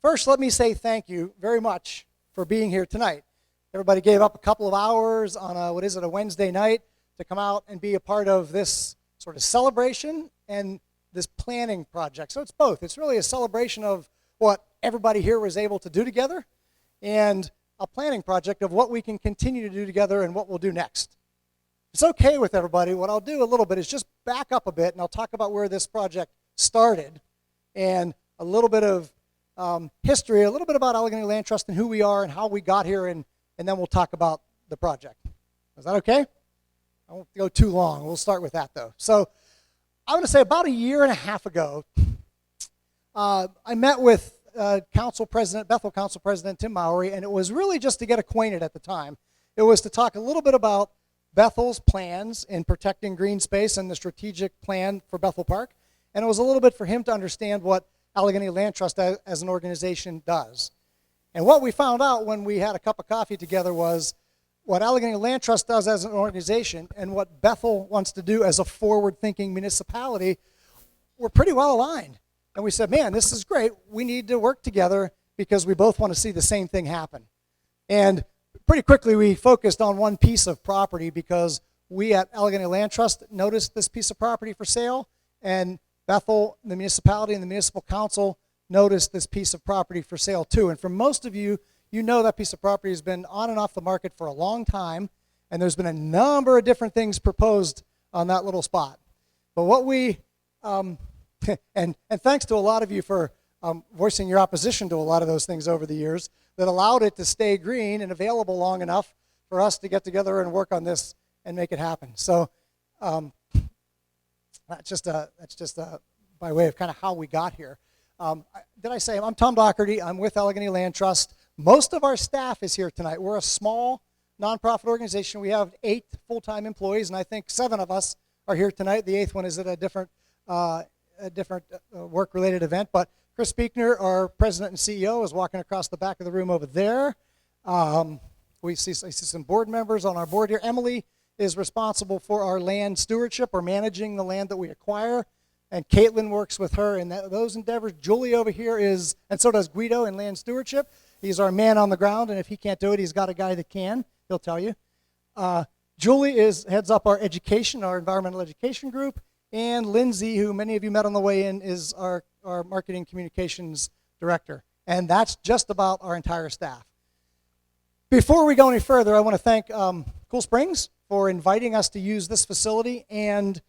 first, let me say thank you very much for being here tonight. Everybody gave up a couple of hours on a Wednesday night to come out and be a part of this sort of celebration and this planning project. So it's both. It's really a celebration of what everybody here was able to do together and a planning project of what we can continue to do together and what we'll do next. If it's okay with everybody, what I'll do a little bit is just back up a bit and I'll talk about where this project started and a little bit of history, a little bit about Allegheny Land Trust and who we are and how we got here, and then we'll talk about the project. Is that okay? I won't go too long. We'll start with that, though. So I'm going to say about a year and a half ago, I met with Bethel Council President Tim Mowry, and it was really just to get acquainted at the time. It was to talk a little bit about Bethel's plans in protecting green space and the strategic plan for Bethel Park, and it was a little bit for him to understand what Allegheny Land Trust as an organization does. And what we found out when we had a cup of coffee together was what Allegheny Land Trust does as an organization and what Bethel wants to do as a forward-thinking municipality were pretty well aligned. And we said, man, this is great. We need to work together because we both want to see the same thing happen. And pretty quickly we focused on one piece of property because we at Allegheny Land Trust noticed this piece of property for sale, and Bethel, the municipality, and the municipal council noticed this piece of property for sale too. And for most of you, you know that piece of property has been on and off the market for a long time, and there's been a number of different things proposed on that little spot. But what we, and thanks to a lot of you for voicing your opposition to a lot of those things over the years that allowed it to stay green and available long enough for us to get together and work on this and make it happen. So that's just by way of kind of how we got here. Did I say I'm Tom Doherty? I'm with Allegheny Land Trust. Most of our staff is here tonight. We're a small nonprofit organization. We have 8 full-time employees, and I think 7 of us are here tonight. The 8th one is at a different work-related event. But Chris Speakner, our president and CEO, is walking across the back of the room over there. I see some board members on our board here. Emily is responsible for our land stewardship, or managing the land that we acquire, and Caitlin works with her in those endeavors. Julie over here is, and so does Guido in land stewardship. He's our man on the ground, and if he can't do it, he's got a guy that can. He'll tell you. Julie heads up our education, our environmental education group, and Lindsay, who many of you met on the way in, is our marketing communications director. And that's just about our entire staff. Before we go any further, I want to thank Cool Springs for inviting us to use this facility and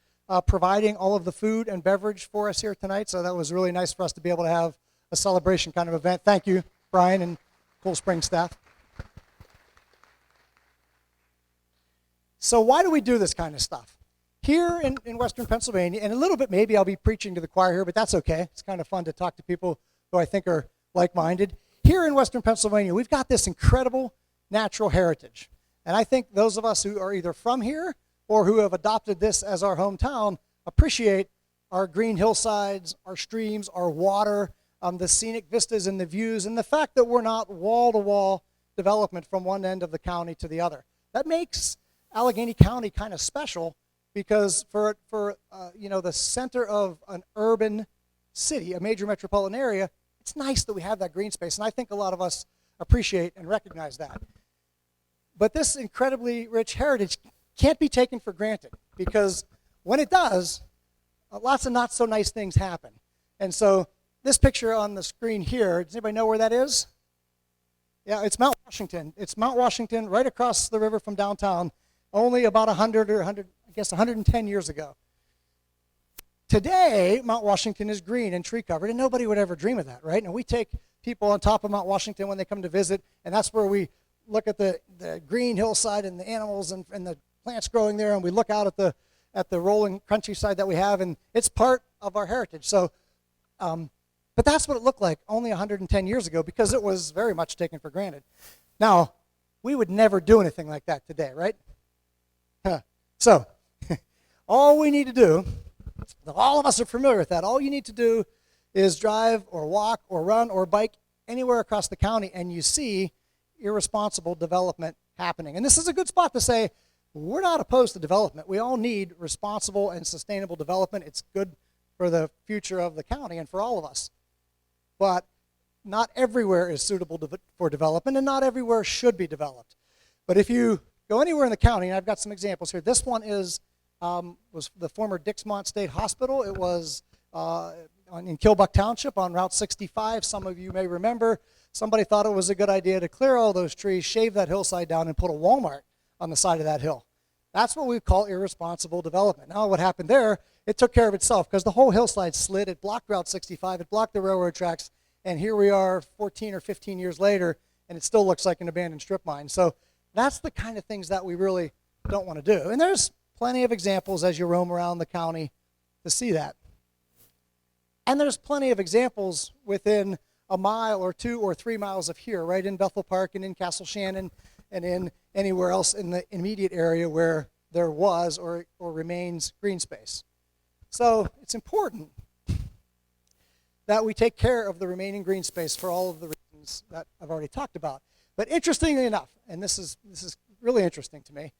providing all of the food and beverage for us here tonight. So that was really nice for us to be able to have a celebration kind of event. Thank you, Brian and Cool Springs staff. So why do we do this kind of stuff? Here in Western Pennsylvania, and a little bit maybe I'll be preaching to the choir here, but that's okay. It's kind of fun to talk to people who I think are like-minded. Here in Western Pennsylvania, we've got this incredible natural heritage. And I think those of us who are either from here or who have adopted this as our hometown appreciate our green hillsides, our streams, our water, the scenic vistas and the views, and the fact that we're not wall-to-wall development from one end of the county to the other. That makes Allegheny County kind of special because for the center of an urban city, a major metropolitan area, it's nice that we have that green space, and I think a lot of us appreciate and recognize that. But this incredibly rich heritage can't be taken for granted because when it does, lots of not so nice things happen. And so this picture on the screen here, does anybody know where that is? Yeah, it's Mount Washington. It's Mount Washington right across the river from downtown, only about 110 years ago. Today, Mount Washington is green and tree covered, and nobody would ever dream of that, right? And we take people on top of Mount Washington when they come to visit, and that's where we look at the green hillside and the animals and the plants growing there, and we look out at the rolling countryside that we have, and it's part of our heritage. So, but that's what it looked like only 110 years ago because it was very much taken for granted. Now, we would never do anything like that today, right? So, all we need to do, all of us are familiar with that, all you need to do is drive or walk or run or bike anywhere across the county and you see irresponsible development happening. And this is a good spot to say, we're not opposed to development. We all need responsible and sustainable development. It's good for the future of the county and for all of us. But not everywhere is suitable for development, and not everywhere should be developed. But if you go anywhere in the county, and I've got some examples here. This one was the former Dixmont State Hospital. It was in Kilbuck Township on Route 65. Some of you may remember somebody thought it was a good idea to clear all those trees, shave that hillside down, and put a Walmart on the side of that hill. That's what we call irresponsible development. Now what happened there, it took care of itself because the whole hillside slid. It blocked Route 65. It blocked the railroad tracks. And here we are 14 or 15 years later, and it still looks like an abandoned strip mine. So that's the kind of things that we really don't want to do. And there's plenty of examples as you roam around the county to see that. And there's plenty of examples within a mile or 2 or 3 miles of here, right in Bethel Park and in Castle Shannon and in anywhere else in the immediate area where there was or remains green space. So it's important that we take care of the remaining green space for all of the reasons that I've already talked about. But interestingly enough, and this is really interesting to me,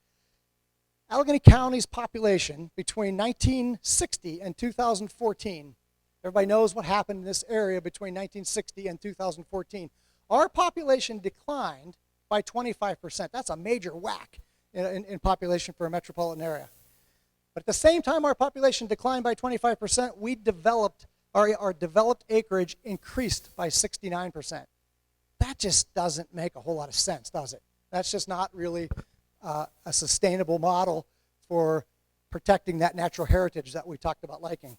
Allegheny County's population between 1960 and 2014, everybody knows what happened in this area between 1960 and 2014. Our population declined by 25%. That's a major whack in population for a metropolitan area. But at the same time our population declined by 25%, we developed, our developed acreage increased by 69%. That just doesn't make a whole lot of sense, does it? That's just not really a sustainable model for protecting that natural heritage that we talked about liking.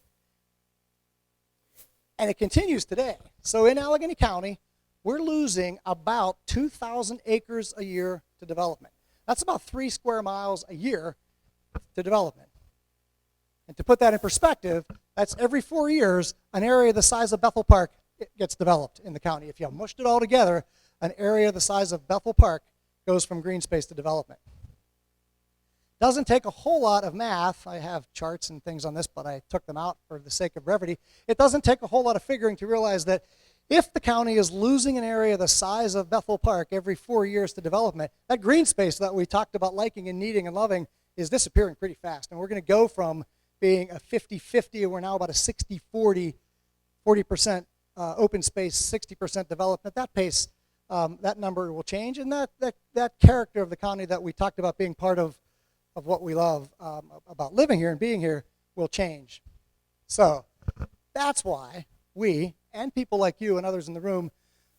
And it continues today. So in Allegheny County, we're losing about 2,000 acres a year to development. That's about 3 square miles a year to development. And to put that in perspective, that's every 4 years, an area the size of Bethel Park gets developed in the county. If you mushed it all together, an area the size of Bethel Park goes from green space to development. Doesn't take a whole lot of math. I have charts and things on this, but I took them out for the sake of brevity. It doesn't take a whole lot of figuring to realize that if the county is losing an area the size of Bethel Park every 4 years to development, that green space that we talked about liking and needing and loving is disappearing pretty fast. And we're going to go from being a 50-50, and we're now about a 60-40, 40% open space, 60% development. That pace, that number will change, and that character of the county that we talked about being part of what we love about living here and being here will change. So that's why we, and people like you and others in the room,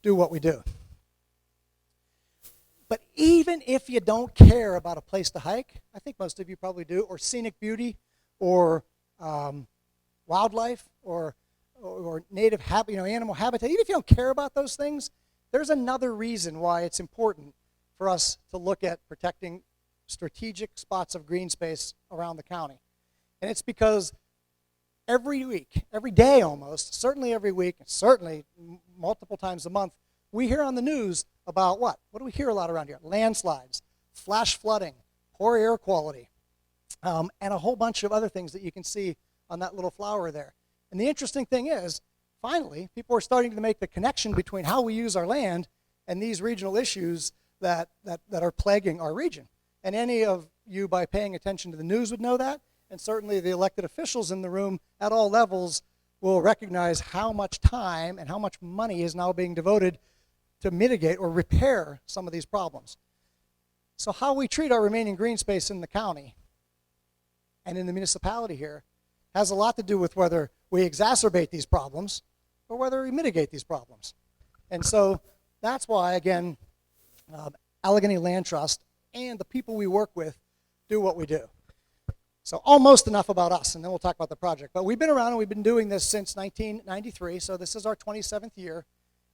do what we do. But even if you don't care about a place to hike, I think most of you probably do, or scenic beauty, or wildlife, or native animal habitat, even if you don't care about those things, there's another reason why it's important for us to look at protecting strategic spots of green space around the county. And it's because every week, every day almost, certainly every week, certainly multiple times a month, we hear on the news about what? What do we hear a lot around here? Landslides, flash flooding, poor air quality, and a whole bunch of other things that you can see on that little flower there. And the interesting thing is, finally, people are starting to make the connection between how we use our land and these regional issues that are plaguing our region. And any of you, by paying attention to the news, would know that. And certainly the elected officials in the room at all levels will recognize how much time and how much money is now being devoted to mitigate or repair some of these problems. So how we treat our remaining green space in the county and in the municipality here has a lot to do with whether we exacerbate these problems or whether we mitigate these problems. And so that's why, again, Allegheny Land Trust and the people we work with do what we do. So almost enough about us, and then we'll talk about the project. But we've been around and we've been doing this since 1993, so this is our 27th year.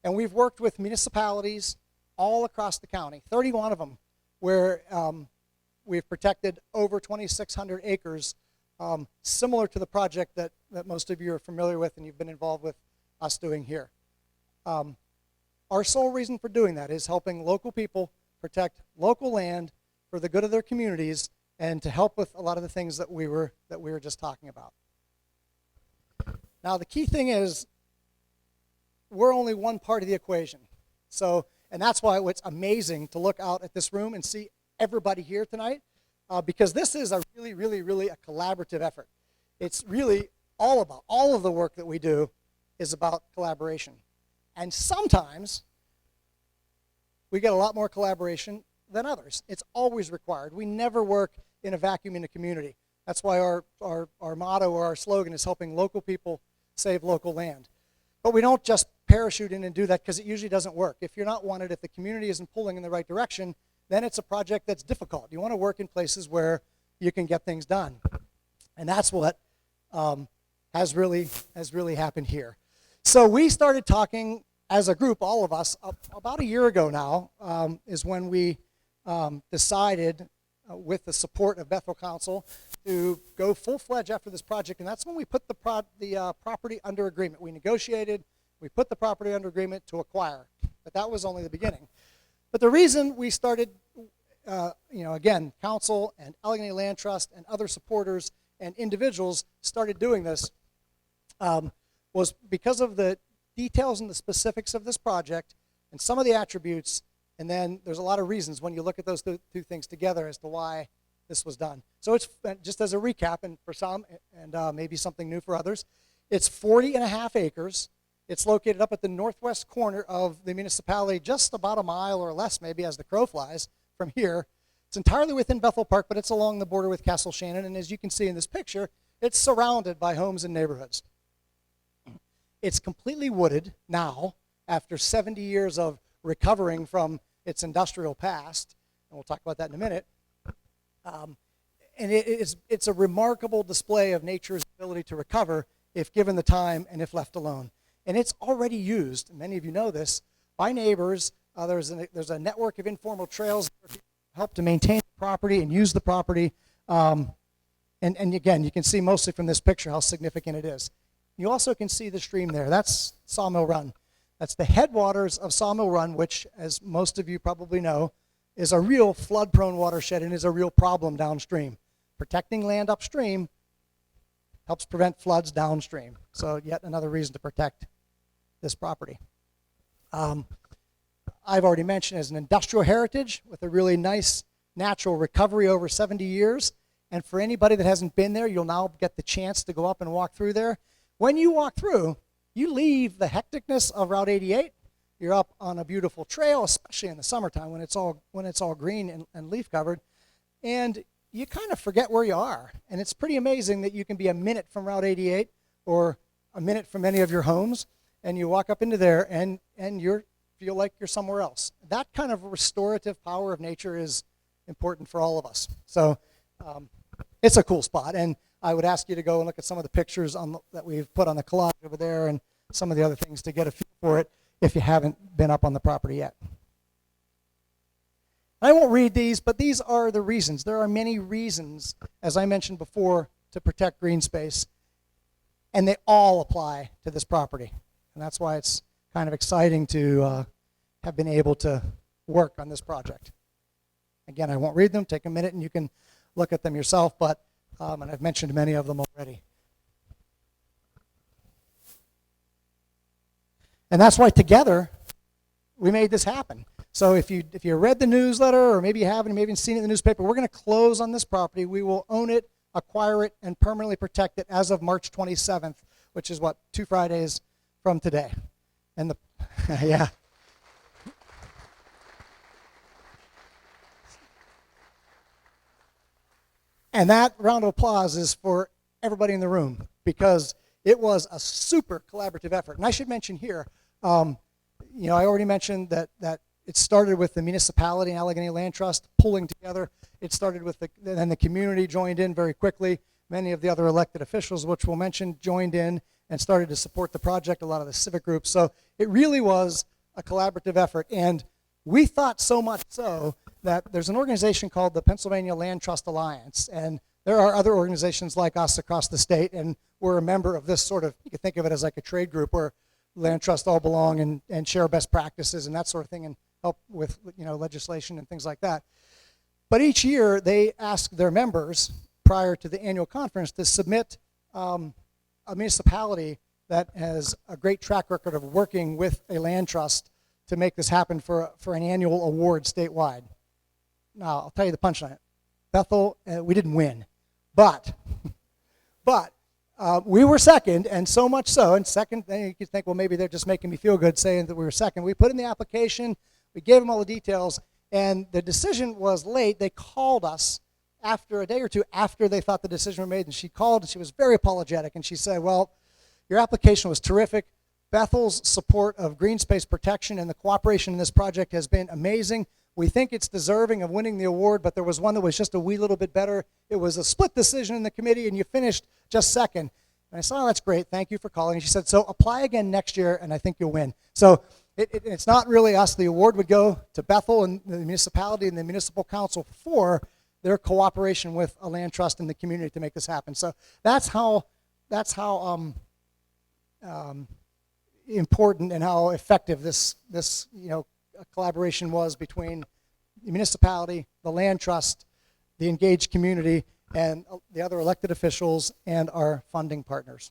And we've worked with municipalities all across the county, 31 of them, where we've protected over 2,600 acres, similar to the project that most of you are familiar with and you've been involved with us doing here. Our sole reason for doing that is helping local people protect local land for the good of their communities and to help with a lot of the things that we were just talking about. Now the key thing is we're only one part of the equation. So, and that's why it's amazing to look out at this room and see everybody here tonight, because this is a really a collaborative effort. It's really all of the work that we do is about collaboration. And sometimes we get a lot more collaboration than others. It's always required. We never work in a vacuum in a community. That's why our motto or our slogan is helping local people save local land. But we don't just parachute in and do that because it usually doesn't work. If you're not wanted, if the community isn't pulling in the right direction, then it's a project that's difficult. You want to work in places where you can get things done. And that's what has really happened here. So we started talking as a group, all of us, about a year ago now, is when we decided, with the support of Bethel Council, to go full-fledged after this project, and that's when we put the property under agreement. We negotiated, we put the property under agreement to acquire, but that was only the beginning. But the reason we started, again, Council and Allegheny Land Trust and other supporters and individuals started doing this was because of the details and the specifics of this project and some of the attributes, and then there's a lot of reasons when you look at those two things together as to why this was done. So it's, just as a recap, and for some, and maybe something new for others, it's 40.5 acres. It's located up at the northwest corner of the municipality, just about a mile or less, maybe, as the crow flies from here. It's entirely within Bethel Park, but it's along the border with Castle Shannon, and as you can see in this picture, it's surrounded by homes and neighborhoods. It's completely wooded now, after 70 years of recovering from its industrial past, and we'll talk about that in a minute. And it's a remarkable display of nature's ability to recover if given the time and if left alone. And it's already used, many of you know this, by neighbors. There's a network of informal trails that help to maintain the property and use the property. And again, you can see mostly from this picture how significant it is. You also can see the stream there. That's Sawmill Run. That's the headwaters of Sawmill Run, which, as most of you probably know, is a real flood-prone watershed and is a real problem downstream. Protecting land upstream helps prevent floods downstream. So yet another reason to protect this property. I've already mentioned as an industrial heritage with a really nice natural recovery over 70 years. And for anybody that hasn't been there, you'll now get the chance to go up and walk through there. When you walk through, you leave the hecticness of Route 88. You're up on a beautiful trail, especially in the summertime when it's all green and leaf covered, and you kind of forget where you are. And it's pretty amazing that you can be a minute from Route 88 or a minute from any of your homes, and you walk up into there and you feel like you're somewhere else. That kind of restorative power of nature is important for all of us. So it's a cool spot, and I would ask you to go and look at some of the pictures that we've put on the collage over there and some of the other things to get a feel for it if you haven't been up on the property yet. I won't read these, but these are the reasons. There are many reasons, as I mentioned before, to protect green space, and they all apply to this property. And that's why it's kind of exciting to have been able to work on this project. Again, I won't read them. Take a minute and you can look at them yourself, but and I've mentioned many of them already. And that's why together we made this happen. So if you read the newsletter, or maybe you haven't, maybe seen it in the newspaper, we're going to close on this property. We will own it, acquire it, and permanently protect it as of March 27th, which is 2 Fridays from today. And yeah. And that round of applause is for everybody in the room, because it was a super collaborative effort. And I should mention here, I already mentioned that it started with the municipality and Allegheny Land Trust pulling together. It started with then the community joined in very quickly. Many of the other elected officials, which we'll mention, joined in and started to support the project, a lot of the civic groups. So it really was a collaborative effort. And we thought so much so that there's an organization called the Pennsylvania Land Trust Alliance, and there are other organizations like us across the state, and we're a member of this sort of, you can think of it as like a trade group where land trusts all belong and share best practices and that sort of thing, and help with legislation and things like that. But each year they ask their members prior to the annual conference to submit a municipality that has a great track record of working with a land trust to make this happen for an annual award statewide. Now, I'll tell you the punchline. Bethel, we didn't win, but We were second, and so much so. And second, then you could think, well, maybe they're just making me feel good saying that we were second. We put in the application, we gave them all the details, and the decision was late. They called us after a day or two after they thought the decision was made, and she called, and she was very apologetic, and she said, well, your application was terrific. Bethel's support of green space protection and the cooperation in this project has been amazing. We think it's deserving of winning the award, but there was one that was just a wee little bit better. It was a split decision in the committee, and you finished just second. And I said, oh, that's great. Thank you for calling. And she said, so apply again next year, and I think you'll win. So it's not really us. The award would go to Bethel and the municipality and the municipal council for their cooperation with a land trust in the community to make this happen. So that's how important and how effective this collaboration was between the municipality, the land trust, the engaged community, and the other elected officials and our funding partners.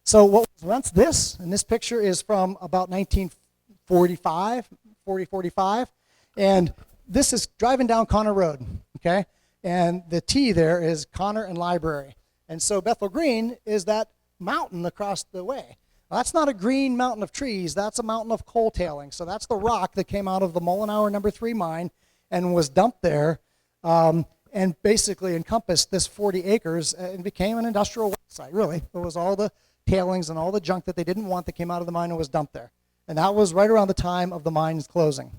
So what was once this, and this picture is from about 1945, and this is driving down Connor Road, okay? And the T there is Connor and Library. And so Bethel Green is that mountain across the way. Well, that's not a green mountain of trees, that's a mountain of coal tailing. So that's the rock that came out of the Molinauer No. 3 mine and was dumped there and basically encompassed this 40 acres and became an industrial waste site, really. It was all the tailings and all the junk that they didn't want that came out of the mine and was dumped there. And that was right around the time of the mine's closing.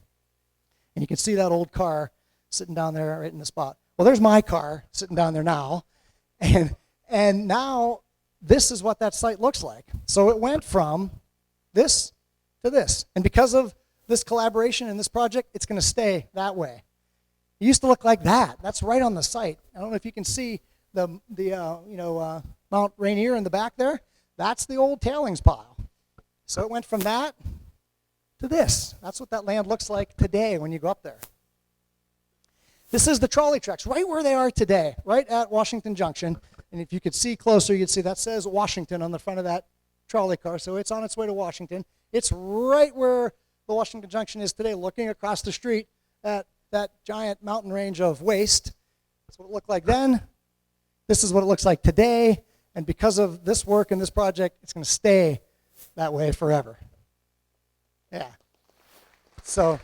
And you can see that old car sitting down there right in the spot. Well, there's my car sitting down there now. And now this is what that site looks like. So it went from this to this. And because of this collaboration and this project, it's going to stay that way. It used to look like that. That's right on the site. I don't know if you can see the Mount Rainier in the back there. That's the old tailings pile. So it went from that to this. That's what that land looks like today when you go up there. This is the trolley tracks, right where they are today, right at Washington Junction. And if you could see closer, you'd see that says Washington on the front of that trolley car. So it's on its way to Washington. It's right where the Washington Junction is today, looking across the street at that giant mountain range of waste. That's what it looked like then. This is what it looks like today. And because of this work and this project, it's going to stay that way forever. Yeah. So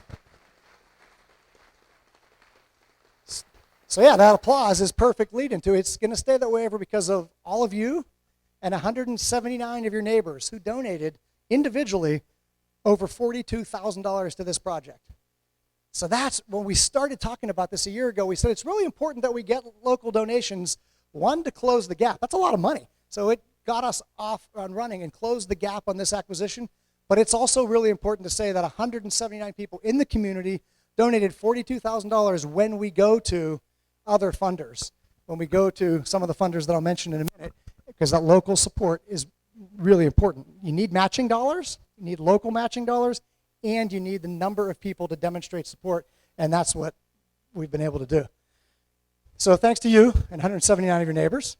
yeah, that applause is perfect lead into it. It's going to stay that way ever because of all of you and 179 of your neighbors who donated individually over $42,000 to this project. So that's when we started talking about this a year ago. We said it's really important that we get local donations, one, to close the gap. That's a lot of money. So it got us off and running and closed the gap on this acquisition. But it's also really important to say that 179 people in the community donated $42,000 when we go to other funders, when we go to some of the funders that I'll mention in a minute, because that local support is really important. You need matching dollars, you need local matching dollars, and you need the number of people to demonstrate support, and that's what we've been able to do. So thanks to you and 179 of your neighbors,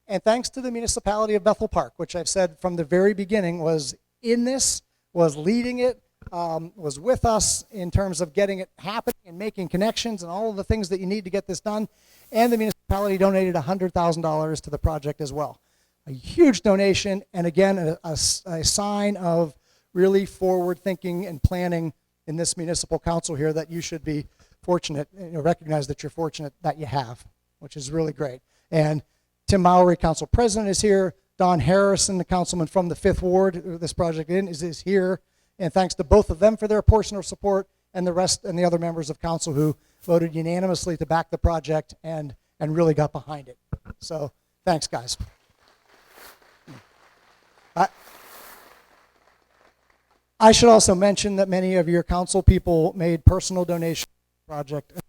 and thanks to the municipality of Bethel Park, which I've said from the very beginning was in this, was leading it, was with us in terms of getting it happening and making connections and all of the things that you need to get this done. And the municipality donated $100,000 to the project as well. A huge donation, and again, a sign of really forward thinking and planning in this municipal council here that you should be fortunate, recognize that you're fortunate that you have, which is really great. And Tim Mowry, council president, is here. Don Harrison, the councilman from the 5th Ward, this project is here. And thanks to both of them for their portion of support, and the rest and the other members of council who voted unanimously to back the project and really got behind it. So thanks, guys. I should also mention that many of your council people made personal donations to the project as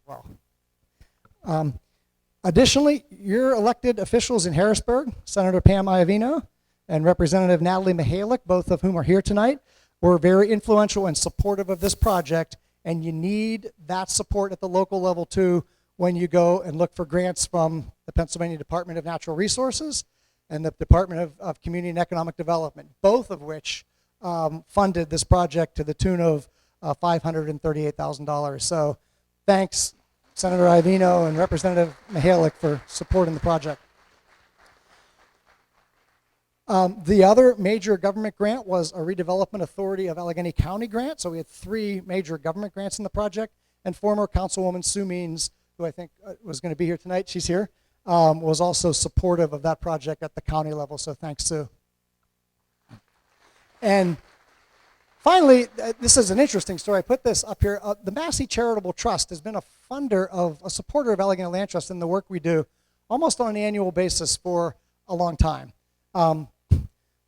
well. Additionally, your elected officials in Harrisburg, Senator Pam Iovino and Representative Natalie Mihalik, both of whom are here tonight, were very influential and supportive of this project, and you need that support at the local level too when you go and look for grants from the Pennsylvania Department of Natural Resources and the Department of Community and Economic Development, both of which funded this project to the tune of $538,000. So thanks, Senator Iovino and Representative Mihalik, for supporting the project. The other major government grant was a Redevelopment Authority of Allegheny County grant. So we had 3 major government grants in the project. And former Councilwoman Sue Means, who I think was going to be here tonight, she's here, was also supportive of that project at the county level. So thanks, Sue. And finally, this is an interesting story. I put this up here. The Massey Charitable Trust has been a supporter of Allegheny Land Trust in the work we do almost on an annual basis for a long time.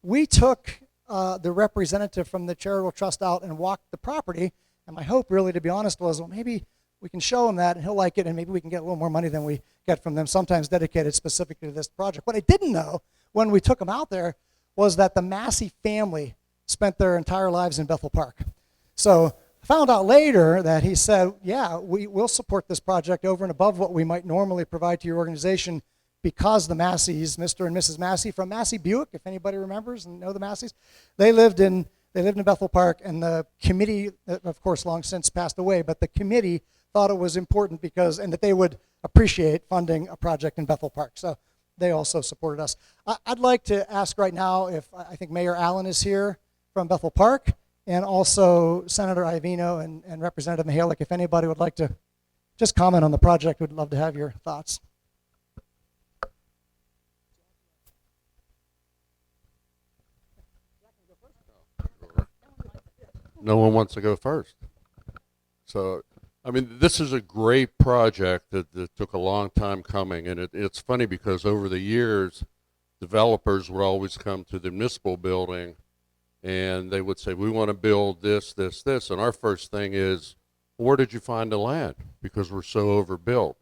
We took the representative from the Charitable Trust out and walked the property, and my hope really, to be honest, was, well, maybe we can show him that and he'll like it, and maybe we can get a little more money than we get from them, sometimes dedicated specifically to this project. What I didn't know when we took him out there was that the Massey family spent their entire lives in Bethel Park. So I found out later that he said, yeah, we will support this project over and above what we might normally provide to your organization, because the Masseys, Mr. and Mrs. Massey from Massey Buick, if anybody remembers and know the Masseys, they lived in Bethel Park, and the committee, of course, long since passed away, but the committee thought it was important and that they would appreciate funding a project in Bethel Park. So they also supported us. I'd like to ask right now if I think Mayor Allen is here from Bethel Park, and also Senator Iovino and Representative Mihalik. If anybody would like to just comment on the project, we'd love to have your thoughts. No one wants to go first. So, I mean, this is a great project that took a long time coming, and it's funny because over the years, developers would always come to the municipal building and they would say, we want to build this, this, this, and our first thing is, where did you find the land? Because we're so overbuilt.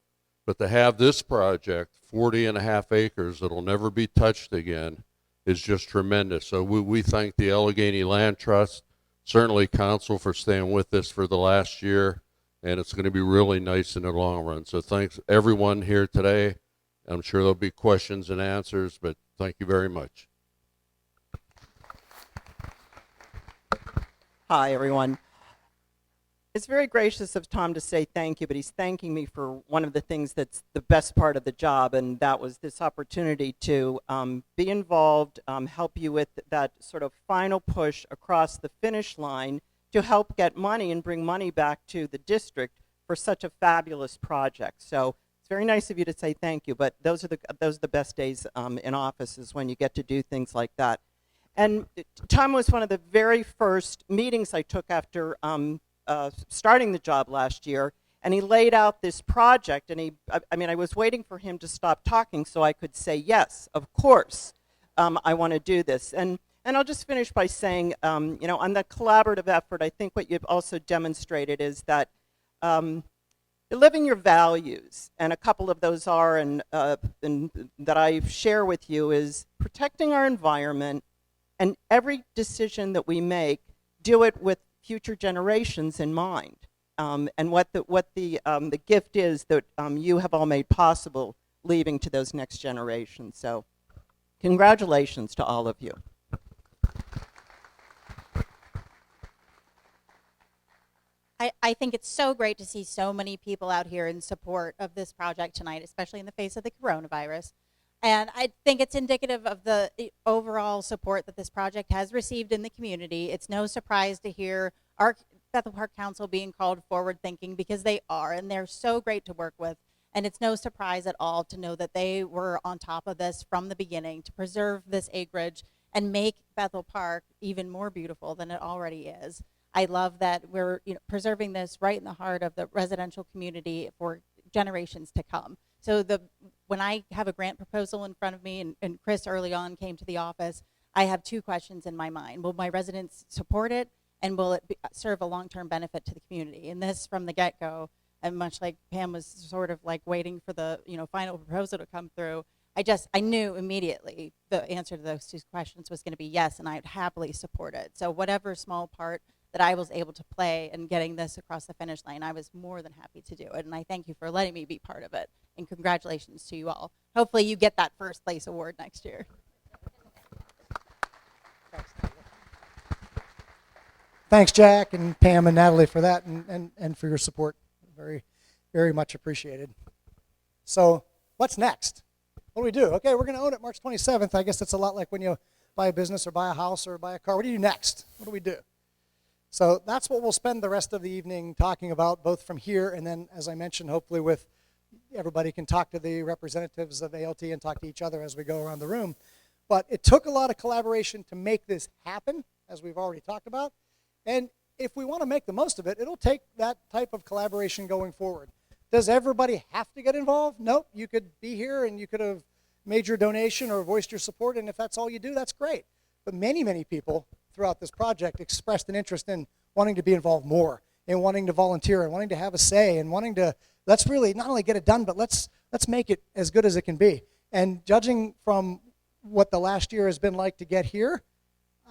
But to have this project, 40.5 acres that'll never be touched again, is just tremendous. So we thank the Allegheny Land Trust, certainly council, for staying with us for the last year, and it's going to be really nice in the long run. So thanks everyone here today. I'm sure there'll be questions and answers, but thank you very much. Hi, everyone. It's very gracious of Tom to say thank you, but he's thanking me for one of the things that's the best part of the job, and that was this opportunity to be involved, help you with that sort of final push across the finish line to help get money and bring money back to the district for such a fabulous project. So it's very nice of you to say thank you, but those are the best days in office, is when you get to do things like that. And Tom was one of the very first meetings I took after starting the job last year, and he laid out this project, and I was waiting for him to stop talking so I could say, yes, of course, I want to do this. And I'll just finish by saying, on the collaborative effort, I think what you've also demonstrated is that living your values, and a couple of those are, and that I share with you, is protecting our environment, and every decision that we make, do it with future generations in mind, and what the gift is that you have all made possible, leaving to those next generations. So congratulations to all of you. I think it's so great to see so many people out here in support of this project tonight, especially in the face of the coronavirus. And I think it's indicative of the overall support that this project has received in the community. It's no surprise to hear our Bethel Park Council being called forward thinking, because they are, and they're so great to work with. And it's no surprise at all to know that they were on top of this from the beginning to preserve this acreage and make Bethel Park even more beautiful than it already is. I love that we're preserving this right in the heart of the residential community for generations to come. So when I have a grant proposal in front of me, and Chris early on came to the office, I have 2 questions in my mind. Will my residents support it, and will it serve a long-term benefit to the community? And this, from the get-go, and much like Pam was sort of like waiting for the final proposal to come through, I knew immediately the answer to those 2 questions was going to be yes, and I'd happily support it. So whatever small part that I was able to play in getting this across the finish line, I was more than happy to do it. And I thank you for letting me be part of it. And congratulations to you all. Hopefully you get that first place award next year. Thanks, Jack and Pam and Natalie, for that, and for your support. Very, very much appreciated. So what's next? What do we do? Okay, we're going to own it March 27th. I guess it's a lot like when you buy a business or buy a house or buy a car. What do you do next? What do we do? So that's what we'll spend the rest of the evening talking about, both from here and then, as I mentioned, hopefully with everybody can talk to the representatives of ALT and talk to each other as we go around the room. But it took a lot of collaboration to make this happen, as we've already talked about. And if we want to make the most of it, it'll take that type of collaboration going forward. Does everybody have to get involved? Nope. You could be here and you could have made your donation or voiced your support, and if that's all you do, that's great. But many, many people throughout this project expressed an interest in wanting to be involved more, and wanting to volunteer, and wanting to have a say, and wanting to, let's really not only get it done, but let's make it as good as it can be. And judging from what the last year has been like to get here,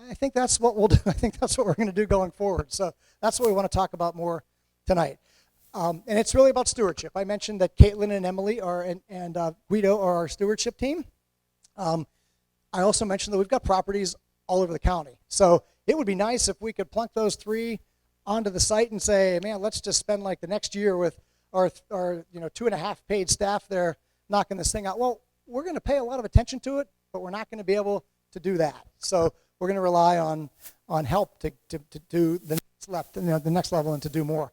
I think that's what we'll do. I think that's what we're going to do going forward. So that's what we want to talk about more tonight. And it's really about stewardship. I mentioned that Caitlin and Emily and Guido are our stewardship team. I also mentioned that we've got properties all over the county. So it would be nice if we could plunk those three onto the site and say, man, let's just spend like the next year with our 2.5 paid staff there knocking this thing out. Well, we're going to pay a lot of attention to it, but we're not going to be able to do that. So we're going to rely on help to do the next level and to do more.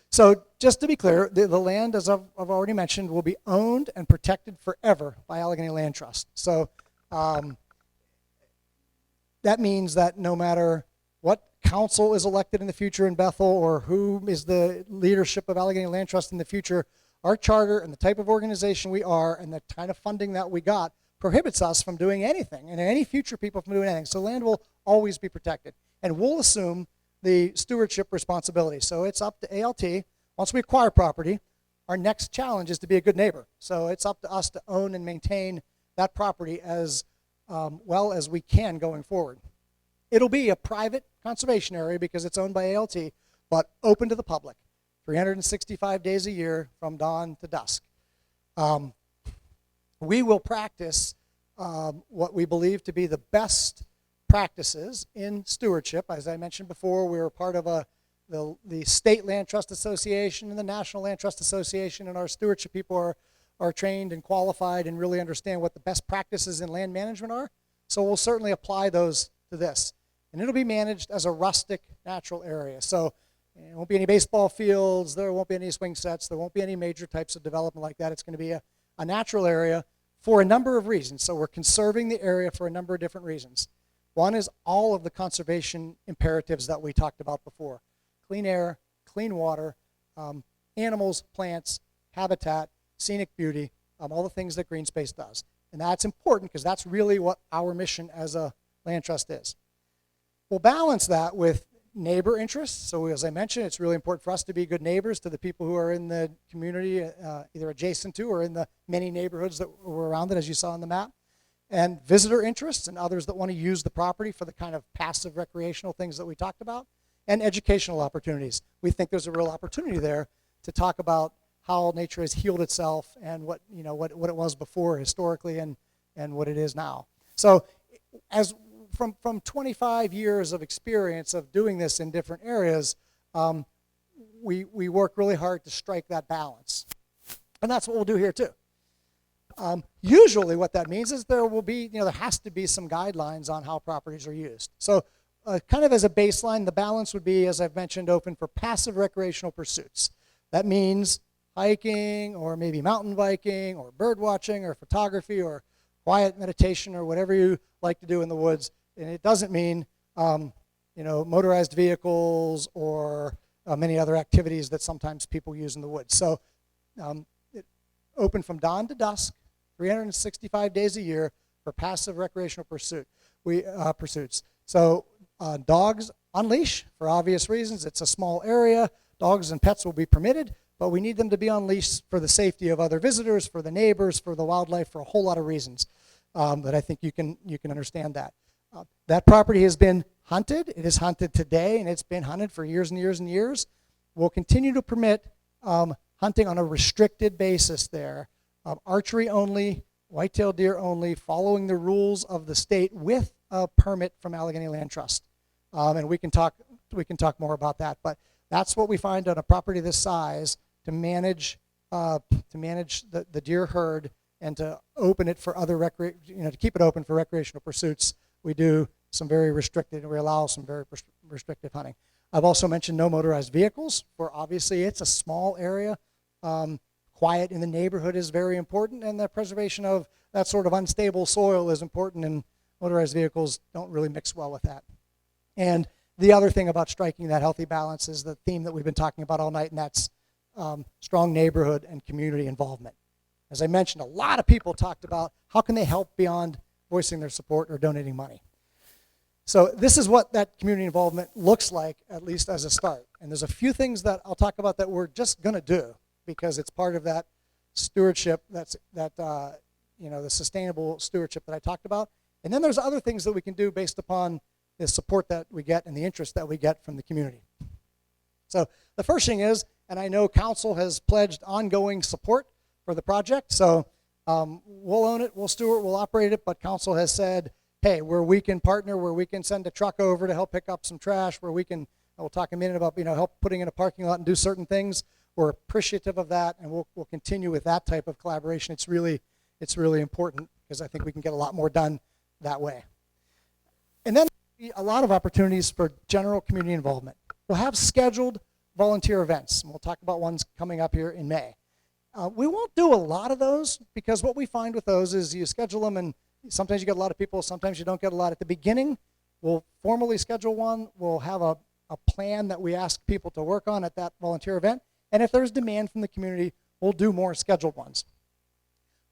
So just to be clear, the land, as I've already mentioned, will be owned and protected forever by Allegheny Land Trust. So that means that no matter what council is elected in the future in Bethel or who is the leadership of Allegheny Land Trust in the future, our charter and the type of organization we are and the kind of funding that we got prohibits us from doing anything and any future people from doing anything. So land will always be protected. And we'll assume the stewardship responsibility. So it's up to ALT. Once we acquire property, our next challenge is to be a good neighbor. So it's up to us to own and maintain that property as well as we can going forward. It'll be a private conservation area because it's owned by ALT, but open to the public, 365 days a year from dawn to dusk. We will practice what we believe to be the best practices in stewardship. As I mentioned before, we're part of the State Land Trust Association and the National Land Trust Association, and our stewardship people are trained and qualified and really understand what the best practices in land management are. So we'll certainly apply those to this. And it'll be managed as a rustic natural area. So there won't be any baseball fields, there won't be any swing sets, there won't be any major types of development like that. It's going to be a natural area for a number of reasons. So we're conserving the area for a number of different reasons. One is all of the conservation imperatives that we talked about before. Clean air, clean water, animals, plants, habitat, scenic beauty, all the things that green space does. And that's important because that's really what our mission as a land trust is. We'll balance that with neighbor interests. So as I mentioned, it's really important for us to be good neighbors to the people who are in the community, either adjacent to or in the many neighborhoods that were around it, as you saw on the map. And visitor interests and others that want to use the property for the kind of passive recreational things that we talked about. And educational opportunities. We think there's a real opportunity there to talk about how nature has healed itself and what it was before historically and what it is now. So as from 25 years of experience of doing this in different areas, we work really hard to strike that balance. And that's what we'll do here too. Usually what that means is there has to be some guidelines on how properties are used. So kind of as a baseline, the balance would be, as I've mentioned, open for passive recreational pursuits. That means hiking or maybe mountain biking or bird watching or photography or quiet meditation or whatever you like to do in the woods. And it doesn't mean motorized vehicles or many other activities that sometimes people use in the woods. So open from dawn to dusk, 365 days a year for passive recreational pursuits. So dogs on leash for obvious reasons. It's a small area. Dogs and pets will be permitted, but we need them to be on leash for the safety of other visitors, for the neighbors, for the wildlife, for a whole lot of reasons. But I think you can understand that. That property has been hunted. It is hunted today, and it's been hunted for years and years and years. We'll continue to permit hunting on a restricted basis there, archery only, whitetail deer only, following the rules of the state with a permit from Allegheny Land Trust. And we can talk more about that. But that's what we find on a property this size to manage the deer herd and to open it for other to keep it open for recreational pursuits we do some very restricted, we allow some very restrictive hunting. I've also mentioned no motorized vehicles, for obviously it's a small area. Quiet in the neighborhood is very important, and the preservation of that sort of unstable soil is important, and motorized vehicles don't really mix well with that. And the other thing about striking that healthy balance is the theme that we've been talking about all night, and that's strong neighborhood and community involvement. As I mentioned, a lot of people talked about how can they help beyond voicing their support or donating money. So this is what that community involvement looks like, at least as a start. And there's a few things that I'll talk about that we're just going to do because it's part of that stewardship, the sustainable stewardship that I talked about. And then there's other things that we can do based upon the support that we get and the interest that we get from the community. So the first thing is, and I know council has pledged ongoing support for the project, so we'll own it, we'll steward, we'll operate it, but council has said, hey, where we can partner, where we can send a truck over to help pick up some trash, where we can, we'll talk a minute about, help putting in a parking lot and do certain things. We're appreciative of that, and we'll continue with that type of collaboration. It's really important because I think we can get a lot more done that way. And then a lot of opportunities for general community involvement. We'll have scheduled volunteer events, and we'll talk about ones coming up here in May. We won't do a lot of those because what we find with those is you schedule them and sometimes you get a lot of people, sometimes you don't get a lot. At the beginning, we'll formally schedule one. We'll have a plan that we ask people to work on at that volunteer event. And if there's demand from the community, we'll do more scheduled ones.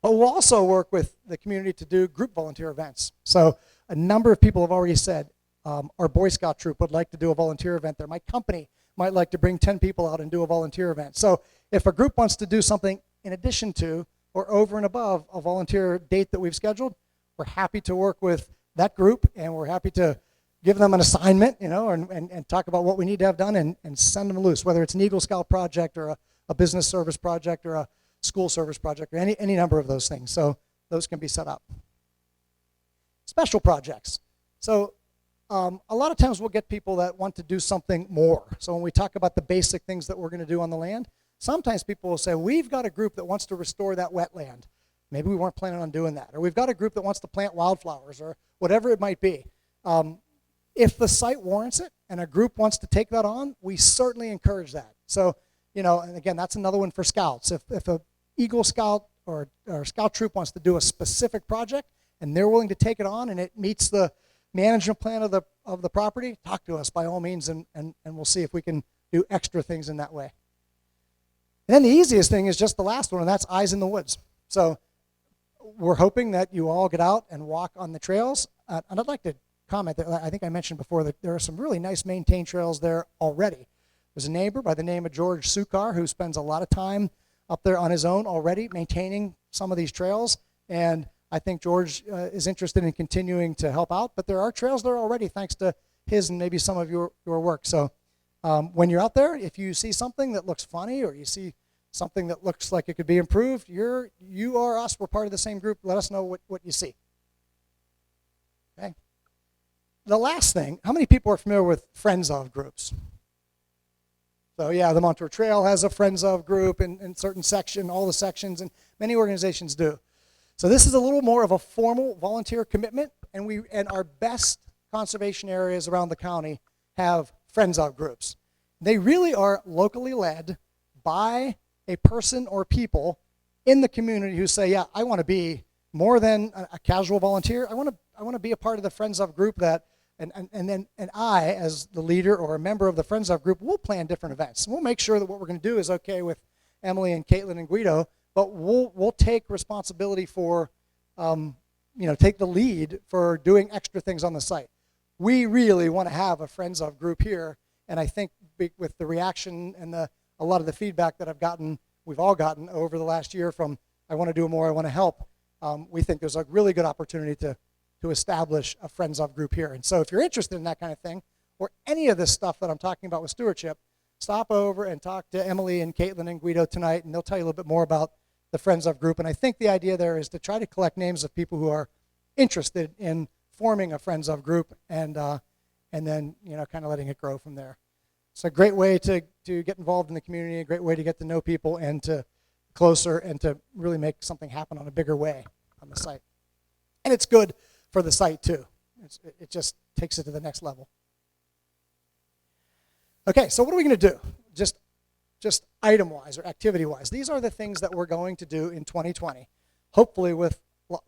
But we'll also work with the community to do group volunteer events. So a number of people have already said, our Boy Scout troop would like to do a volunteer event there. My company might like to bring 10 people out and do a volunteer event. So if a group wants to do something in addition to or over and above a volunteer date that we've scheduled, we're happy to work with that group, and we're happy to give them an assignment, and talk about what we need to have done and send them loose, whether it's an Eagle Scout project or a business service project or a school service project or any number of those things. So those can be set up. Special projects. So a lot of times we'll get people that want to do something more. So when we talk about the basic things that we're going to do on the land, sometimes people will say, we've got a group that wants to restore that wetland. Maybe we weren't planning on doing that. Or we've got a group that wants to plant wildflowers or whatever it might be. If the site warrants it and a group wants to take that on, we certainly encourage that. So, and again, that's another one for scouts. If a Eagle Scout or Scout troop wants to do a specific project and they're willing to take it on and it meets the management plan of the property, talk to us by all means, and we'll see if we can do extra things in that way. And then the easiest thing is just the last one, and that's Eyes in the Woods. So we're hoping that you all get out and walk on the trails. And I'd like to comment that I think I mentioned before that there are some really nice maintained trails there already. There's a neighbor by the name of George Sukar who spends a lot of time up there on his own already maintaining some of these trails, and I think George is interested in continuing to help out, but there are trails there already thanks to his and maybe some of your work. So when you're out there, if you see something that looks funny or you see something that looks like it could be improved, you or us, we're part of the same group. Let us know what you see. Okay. The last thing, how many people are familiar with Friends of groups? So yeah, the Montour Trail has a Friends of group in certain section, all the sections, and many organizations do. So this is a little more of a formal volunteer commitment, and our best conservation areas around the county have Friends of groups. They really are locally led by a person or people in the community who say, yeah, I want to be more than a casual volunteer. I want to be a part of the Friends of group that, and I, as the leader or a member of the Friends of group, will plan different events. We'll make sure that what we're going to do is okay with Emily and Caitlin and Guido, but we'll take responsibility for, take the lead for doing extra things on the site. We really want to have a Friends of group here, and I think with the reaction and a lot of the feedback that we've all gotten over the last year from I want to do more, I want to help, we think there's a really good opportunity to establish a Friends of group here. And so if you're interested in that kind of thing, or any of this stuff that I'm talking about with stewardship, stop over and talk to Emily and Caitlin and Guido tonight, and they'll tell you a little bit more about the Friends of group. And I think the idea there is to try to collect names of people who are interested in forming a Friends of group, and then kind of letting it grow from there. It's a great way to get involved in the community, a great way to get to know people and to closer and to really make something happen on a bigger way on the site. And it's good for the site too. It just takes it to the next level. Okay, so what are we going to do? Just item-wise or activity-wise. These are the things that we're going to do in 2020, hopefully with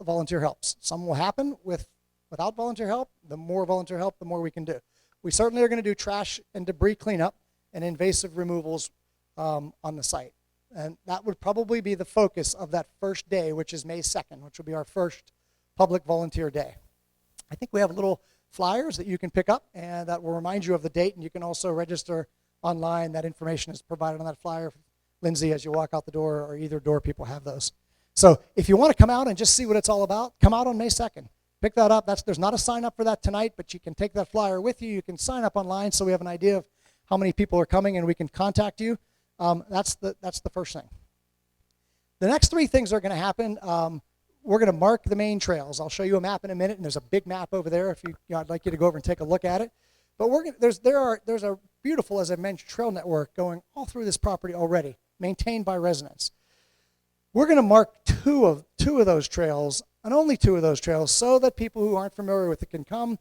volunteer helps. Some will happen without volunteer help. The more volunteer help, the more we can do. We certainly are going to do trash and debris cleanup and invasive removals on the site. And that would probably be the focus of that first day, which is May 2nd, which will be our first public volunteer day. I think we have little flyers that you can pick up and that will remind you of the date, and you can also register online. That information is provided on that flyer. Lindsay, as you walk out the door, or either door, people have those. So if you want to come out and just see what it's all about, come out on May 2nd. Pick that up. There's not a sign up for that tonight, but you can take that flyer with you. You can sign up online so we have an idea of how many people are coming and we can contact you. That's the first thing. The next three things are going to happen. We're going to mark the main trails. I'll show you a map in a minute, and there's a big map over there. If I'd like you to go over and take a look at it. But there's a beautiful, as I mentioned, trail network going all through this property already, maintained by residents. We're going to mark two of those trails, and only two of those trails, so that people who aren't familiar with it can come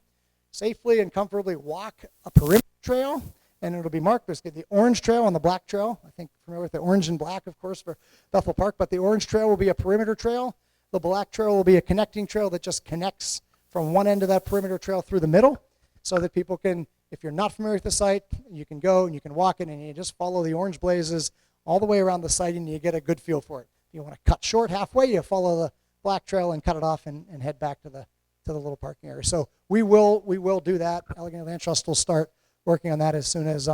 safely and comfortably walk a perimeter trail, and it'll be marked. There's the orange trail and the black trail. I think familiar with the orange and black, of course, for Bethel Park, but the orange trail will be a perimeter trail. The black trail will be a connecting trail that just connects from one end of that perimeter trail through the middle, so that people can, if you're not familiar with the site, you can go and you can walk it, and you just follow the orange blazes all the way around the site, and you get a good feel for it. If you want to cut short halfway, you follow the black trail and cut it off and head back to the little parking area. So we will do that. Allegheny Land Trust will start working on that as soon as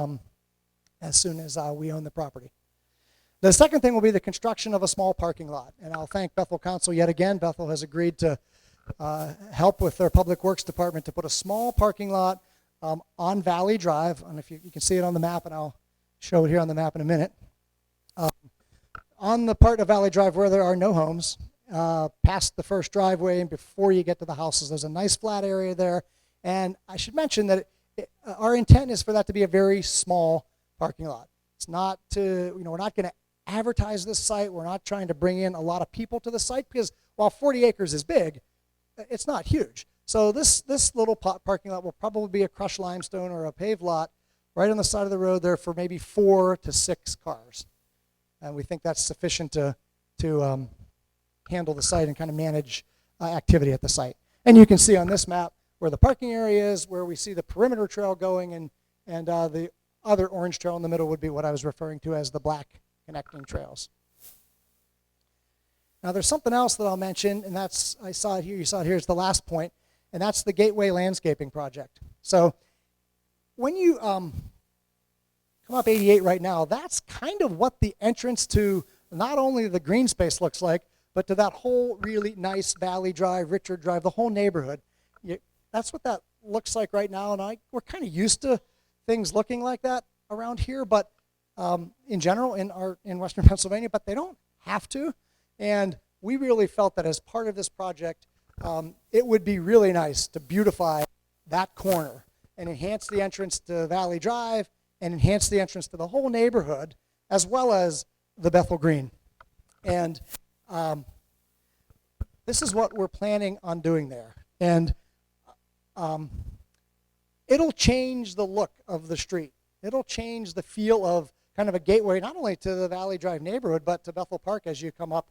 we own the property. The second thing will be the construction of a small parking lot, and I'll thank Bethel Council yet again. Bethel has agreed to help with their Public Works Department to put a small parking lot on Valley Drive, and if you can see it on the map, and I'll show it here on the map in a minute. On the part of Valley Drive where there are no homes, past the first driveway and before you get to the houses, there's a nice flat area there. And I should mention that our intent is for that to be a very small parking lot. It's not to, we're not going to advertise this site. We're not trying to bring in a lot of people to the site, because while 40 acres is big, it's not huge. So this little parking lot will probably be a crushed limestone or a paved lot right on the side of the road there for maybe 4 to 6 cars. And we think that's sufficient to handle the site and kind of manage activity at the site. And you can see on this map where the parking area is, where we see the perimeter trail going, and the other orange trail in the middle would be what I was referring to as the black connecting trails. Now there's something else that I'll mention, and that's, I saw it here, you saw it here, it's the last point, and that's the Gateway Landscaping Project. So when you come up 88 right now, that's kind of what the entrance to not only the green space looks like, but to that whole really nice Valley Drive, Richard Drive, the whole neighborhood. That's what that looks like right now, and we're kind of used to things looking like that around here, but in general in Western Pennsylvania, but they don't have to. And we really felt that as part of this project, it would be really nice to beautify that corner and enhance the entrance to Valley Drive and enhance the entrance to the whole neighborhood, as well as the Bethel Green. And this is what we're planning on doing there. And it'll change the look of the street. It'll change the feel of kind of a gateway, not only to the Valley Drive neighborhood, but to Bethel Park as you come up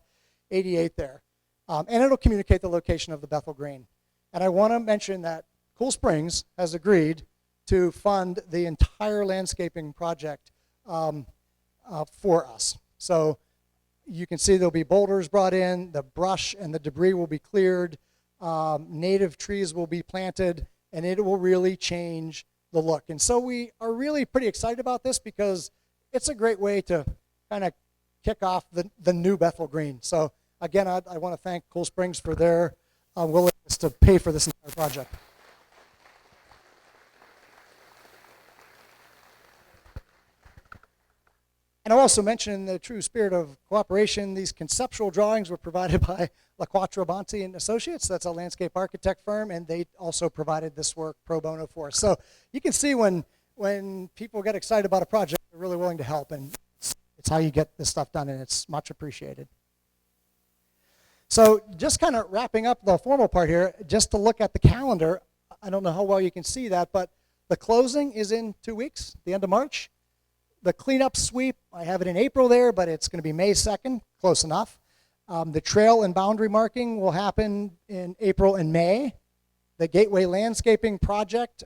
88 there. And it'll communicate the location of the Bethel Green. And I want to mention that Cool Springs has agreed to fund the entire landscaping project for us. So you can see there'll be boulders brought in, the brush and the debris will be cleared, native trees will be planted, and it will really change the look. And so we are really pretty excited about this, because it's a great way to kind of kick off the new Bethel Green. So again, I want to thank Cool Springs for their willingness to pay for this entire project. And I'll also mention, in the true spirit of cooperation, these conceptual drawings were provided by La Quattro Bonte and Associates. That's a landscape architect firm, and they also provided this work pro bono for us. So you can see when people get excited about a project, they're really willing to help, and it's how you get this stuff done, and it's much appreciated. So just kind of wrapping up the formal part here, just to look at the calendar, I don't know how well you can see that, but the closing is in 2 weeks, the end of March. The cleanup sweep, I have it in April there, but it's going to be May 2nd, close enough. The trail and boundary marking will happen in April and May. The Gateway Landscaping Project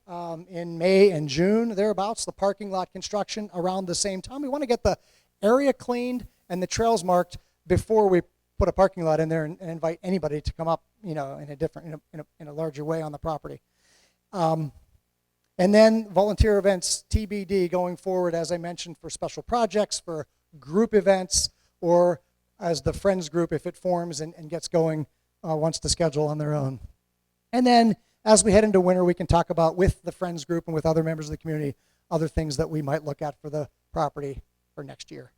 in May and June, thereabouts. The parking lot construction around the same time. We want to get the area cleaned and the trails marked before we put a parking lot in there and invite anybody to come up, in a different, in a larger way on the property. And then volunteer events, TBD, going forward, as I mentioned, for special projects, for group events, or as the Friends group, if it forms and gets going, wants to schedule on their own. And then as we head into winter, we can talk about, with the Friends group and with other members of the community, other things that we might look at for the property for next year.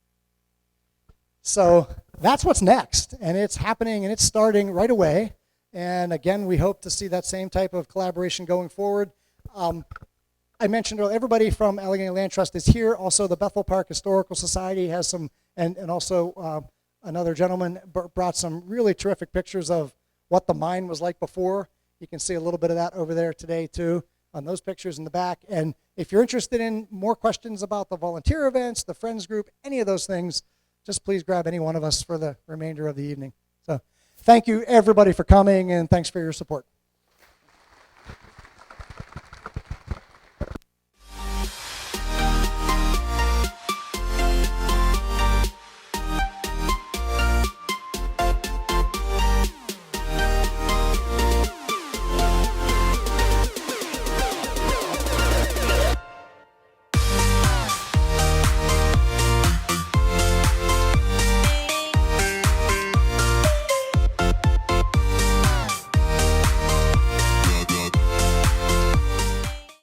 So that's what's next, and it's happening and it's starting right away. And again, we hope to see that same type of collaboration going forward. I mentioned earlier, everybody from Allegheny Land Trust is here. Also, the Bethel Park Historical Society has some, and also another gentleman brought some really terrific pictures of what the mine was like before. You can see a little bit of that over there today too, on those pictures in the back. And if you're interested in more questions about the volunteer events, the Friends group, any of those things, just please grab any one of us for the remainder of the evening. So thank you everybody for coming, and thanks for your support.